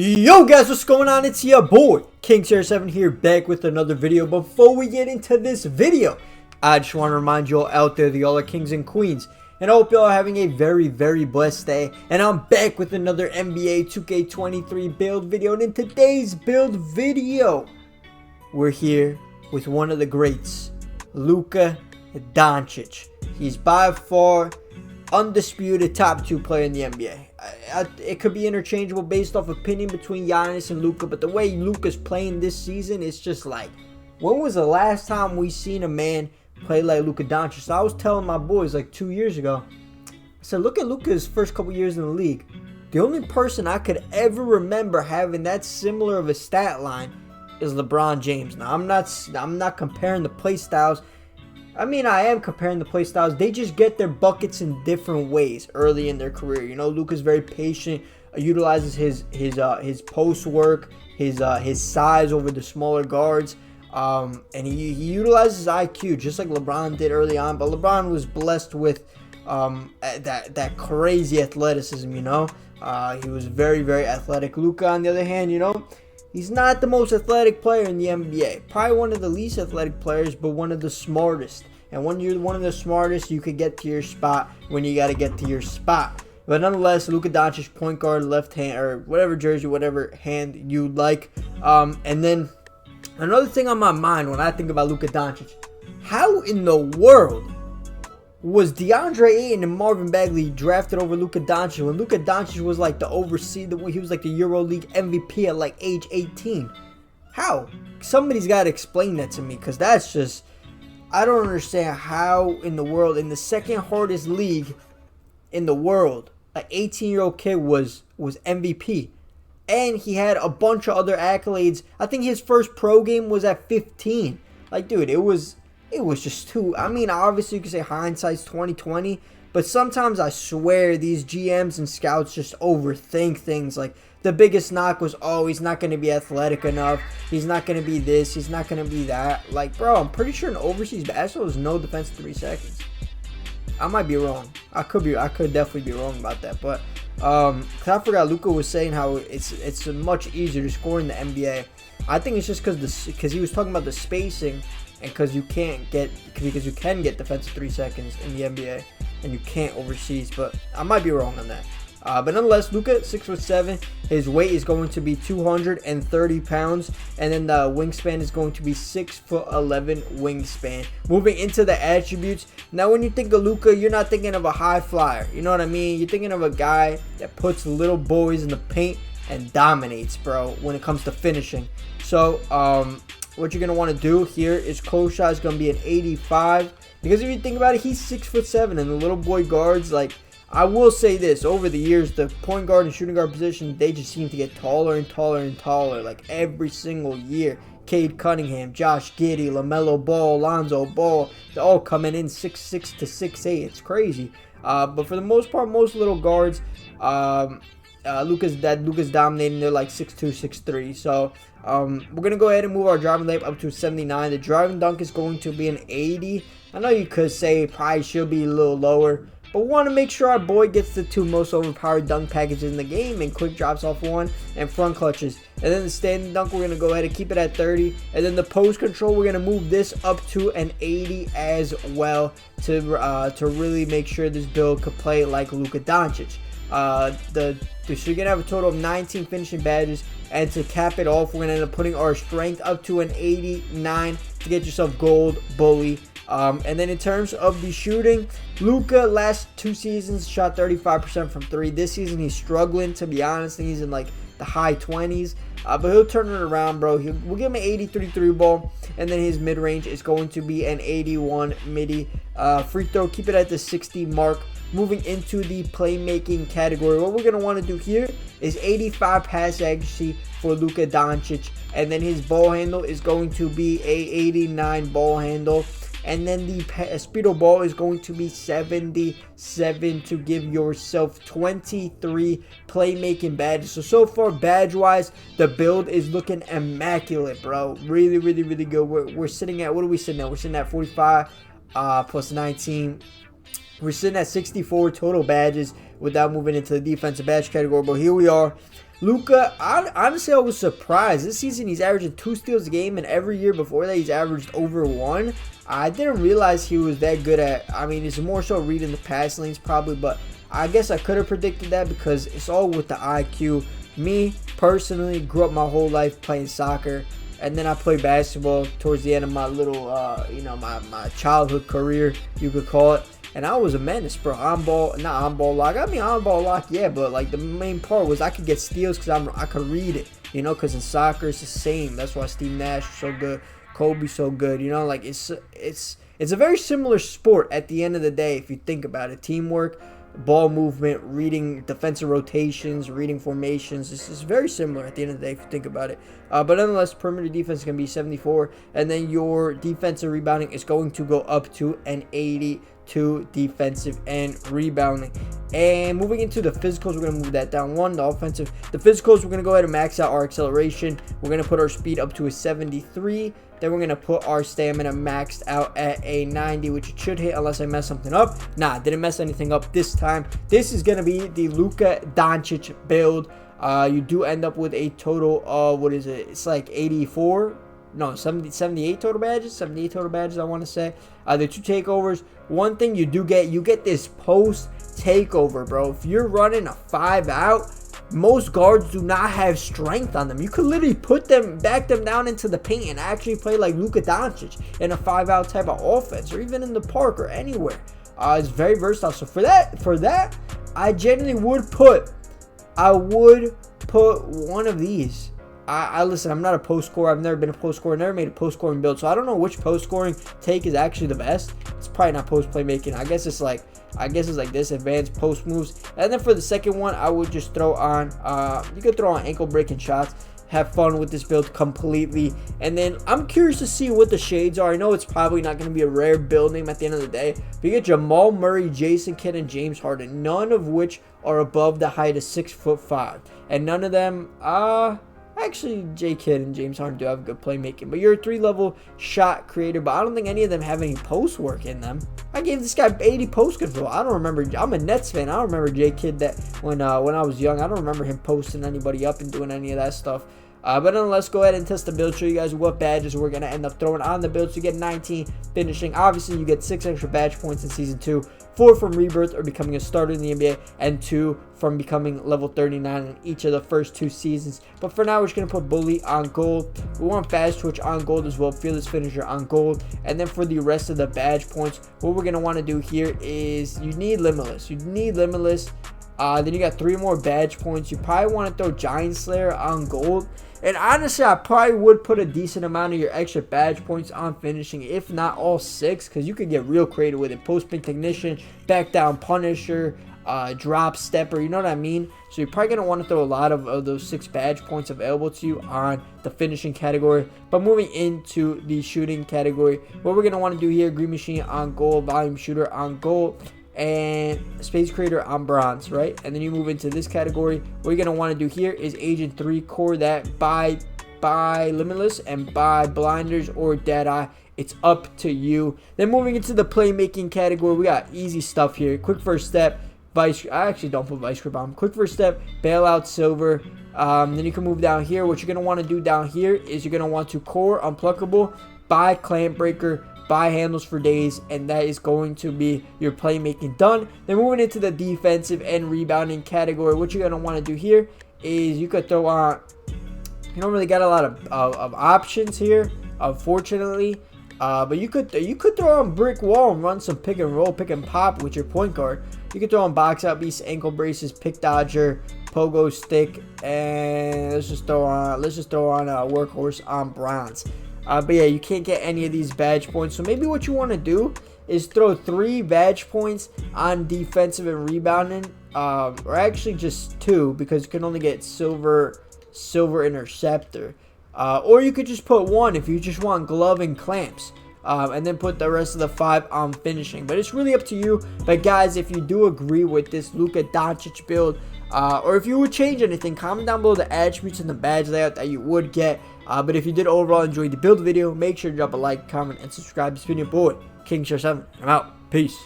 Yo guys, what's going on? It's your boy King07 here, back with another video. Before we get into this video, I just want to remind you all out there that y'all are kings and queens, and I hope y'all are having a very blessed day. And I'm back with another NBA 2K23 build video, and in today's build video, we're here with one of the greats, LUKA Doncic. He's by far undisputed top 2 player in the NBA. It could be interchangeable based off opinion between Giannis and Luka, but the way Luka's playing this season, it's just like, when was the last time we seen a man play like LUKA Doncic? So I was telling my boys like 2 years ago, I said, look at Luka's first couple years in the league. The only person I could ever remember having that similar of a stat line is LeBron James. Now I'm not comparing the play styles. I mean, I am comparing the play styles. They just get their buckets in different ways early in their career. You know, Luka's very patient, utilizes his post work, his size over the smaller guards, and he utilizes IQ just like LeBron did early on. But LeBron was blessed with that crazy athleticism. You know, he was very athletic. Luka, on the other hand, you know, he's not the most athletic player in the NBA. Probably one of the least athletic players, but one of the smartest. And when you're one of the smartest, you could get to your spot when you got to get to your spot. But nonetheless, LUKA Doncic, point guard, left hand, or whatever jersey, whatever hand you like. And then another thing on my mind when I think about LUKA Doncic, how in the world was DeAndre Ayton and Marvin Bagley drafted over LUKA Doncic when LUKA Doncic was like the overseas, he was like the EuroLeague MVP at like age 18? How? Somebody's got to explain that to me, because that's just, I don't understand how in the world, in the second hardest league in the world, an 18-year-old kid was MVP. And he had a bunch of other accolades. I think his first pro game was at 15. Like, dude, it was just too, I mean, obviously you could say hindsight's 20/20, but sometimes I swear these GMs and scouts just overthink things. Like, the biggest knock was, oh, he's not going to be athletic enough, he's not going to be this, he's not going to be that. Like, bro, I'm pretty sure in overseas basketball there's no defense in 3 seconds. I might be wrong. I could definitely be wrong about that, but cause I forgot Luka was saying how it's much easier to score in the NBA. I think it's just because he was talking about the spacing, and because you can get defensive 3 seconds in the NBA, and you can't overseas. But I might be wrong on that. But nonetheless, Luka, 6'7", his weight is going to be 230 pounds, and then the wingspan is going to be 6'11" wingspan. Moving into the attributes, now when you think of Luka, you're not thinking of a high flyer. You know what I mean? You're thinking of a guy that puts little boys in the paint and dominates, bro, when it comes to finishing. So, what you're going to want to do here is close shot is going to be an 85. Because if you think about it, he's 6'7", and the little boy guards, like, I will say this, over the years, the point guard and shooting guard position, they just seem to get taller and taller, like every single year. Cade Cunningham, Josh Giddey, LaMelo Ball, Lonzo Ball, they're all coming in 6'6" to 6'8". It's crazy. But for the most part, most little guards, Luka's dominating. They're like 6'2", 6'3". So we're gonna go ahead and move our driving layup up to 79. The driving dunk is going to be an 80. I know you could say it probably should be a little lower, but we want to make sure our boy gets the 2 most overpowered dunk packages in the game, and quick drops off 1 and front clutches. And then the standing dunk, we're going to go ahead and keep it at 30. And then the post control, we're going to move this up to an 80 as well to really make sure this build could play like LUKA Doncic. So you're going to have a total of 19 finishing badges, and to cap it off, we're going to end up putting our strength up to an 89 to get yourself gold bully. And then in terms of the shooting, Luka last 2 seasons shot 35% from 3. This season he's struggling, to be honest. I think he's in like the high 20s. But he'll turn it around, bro. We'll give him an 83 3 ball, and then his mid-range is going to be an 81 midi. Free throw, keep it at the 60 mark. Moving into the playmaking category, what we're going to want to do here is 85 pass accuracy for LUKA Doncic, and then his ball handle is going to be a 89 ball handle. And then the speedo ball is going to be 77 to give yourself 23 playmaking badges. So far, badge-wise, the build is looking immaculate, bro. Really good. We're sitting at, what are we sitting at? We're sitting at 45 plus 19. We're sitting at 64 total badges without moving into the defensive badge category. But here we are. Luka, honestly, I was surprised. This season, he's averaging 2 steals a game, and every year before that, he's averaged over 1. I didn't realize he was that good at, I mean, it's more so reading the pass lanes probably, but I guess I could have predicted that because it's all with the IQ. Me, personally, grew up my whole life playing soccer, and then I played basketball towards the end of my little, my childhood career, you could call it. And I was a menace, bro. Not on ball lock. I mean, on ball lock, yeah, but like the main part was I could get steals because I could read it, you know, because in soccer it's the same. That's why Steve Nash is so good, Kobe's so good, you know, like it's a very similar sport at the end of the day if you think about it. Teamwork, ball movement, reading defensive rotations, reading formations. This is very similar at the end of the day if you think about it. But nonetheless, perimeter defense is going to be 74, and then your defensive rebounding is going to go up to an 82 defensive and rebounding. And moving into the physicals, we're going to move that down one. The physicals, we're going to go ahead and max out our acceleration. We're going to put our speed up to a 73. Then we're going to put our stamina maxed out at a 90, which it should hit unless I mess something up. Nah, didn't mess anything up this time. This is going to be the Luka Doncic build. You do end up with a total of, what is it? It's like 84. No, 78 total badges. 78 total badges, I want to say. The 2 takeovers. One thing you do get, you get this post takeover, bro. If you're running a 5 out, most guards do not have strength on them. You could literally back them down into the paint and actually play like Luka Doncic in a 5 out type of offense, or even in the park or anywhere. It's very versatile. So for that, I genuinely would put one of these. Listen, I'm not a post scorer. I've never been a post scorer. Never made a post scoring build, so I don't know which post scoring take is actually the best. It's probably not post playmaking. I guess it's like this, advanced post moves. And then for the second one, I would just throw on, you could throw on ankle breaking shots. Have fun with this build completely. And then I'm curious to see what the shades are. I know it's probably not going to be a rare build name at the end of the day. But you get Jamal Murray, Jason Kidd, and James Harden, none of which are above the height of 6'5", and none of them actually, J. Kidd and James Harden do have good playmaking, but you're a 3-level shot creator, but I don't think any of them have any post work in them. I gave this guy 80 post control. I don't remember. I'm a Nets fan. I don't remember J. Kidd that when I was young. I don't remember him posting anybody up and doing any of that stuff. But nonetheless, go ahead and test the build. Show you guys what badges we're going to end up throwing on the build. So you get 19 finishing. Obviously, you get 6 extra badge points in Season 2. 4 from Rebirth or becoming a starter in the NBA. And 2 from becoming level 39 in each of the first 2 seasons. But for now, we're just going to put Bully on gold. We want Fast Twitch on gold as well. Fearless Finisher on gold. And then for the rest of the badge points, what we're going to want to do here is you need Limitless. Then you got 3 more badge points. You probably want to throw Giant Slayer on gold. And honestly, I probably would put a decent amount of your extra badge points on finishing, if not all 6, because you could get real creative with it. Post-spin Technician, Back Down Punisher, Drop Stepper, you know what I mean? So you're probably going to want to throw a lot of those 6 badge points available to you on the finishing category. But moving into the shooting category, what we're going to want to do here, Green Machine on gold, Volume Shooter on gold, and Space Creator on bronze, right? And then you move into this category. What you're going to want to do here is Agent 3 core that by Limitless and by Blinders or Deadeye. It's up to you. Then moving into the playmaking category, we got easy stuff here. Quick First Step, Vice. I actually don't put Vice Grip on. Quick First Step, Bailout Silver. Then you can move down here. What you're going to want to do down here is you're going to want to core Unpluckable, buy Clamp Breaker, buy Handles for Days, and that is going to be your playmaking done. Then moving into the defensive and rebounding category, what you're going to want to do here is you could throw on, you don't really got a lot of options here, unfortunately, but you could throw on Brick Wall and run some pick and roll, pick and pop with your point guard. You could throw on Box Out Beast, Ankle Braces, Pick Dodger, Pogo Stick, and let's just throw on Workhorse on bronze. But yeah, you can't get any of these badge points. So maybe what you want to do is throw 3 badge points on defensive and rebounding. Or actually just 2, because you can only get Silver Interceptor. Or you could just put 1 if you just want Glove and Clamps. And then put the rest of the 5 on finishing. But it's really up to you. But guys, if you do agree with this Luka Doncic build, or if you would change anything, comment down below the attributes and the badge layout that you would get. But if you did overall enjoy the build video, make sure to drop a like, comment, and subscribe. It's been your boy, King7. I'm out. Peace.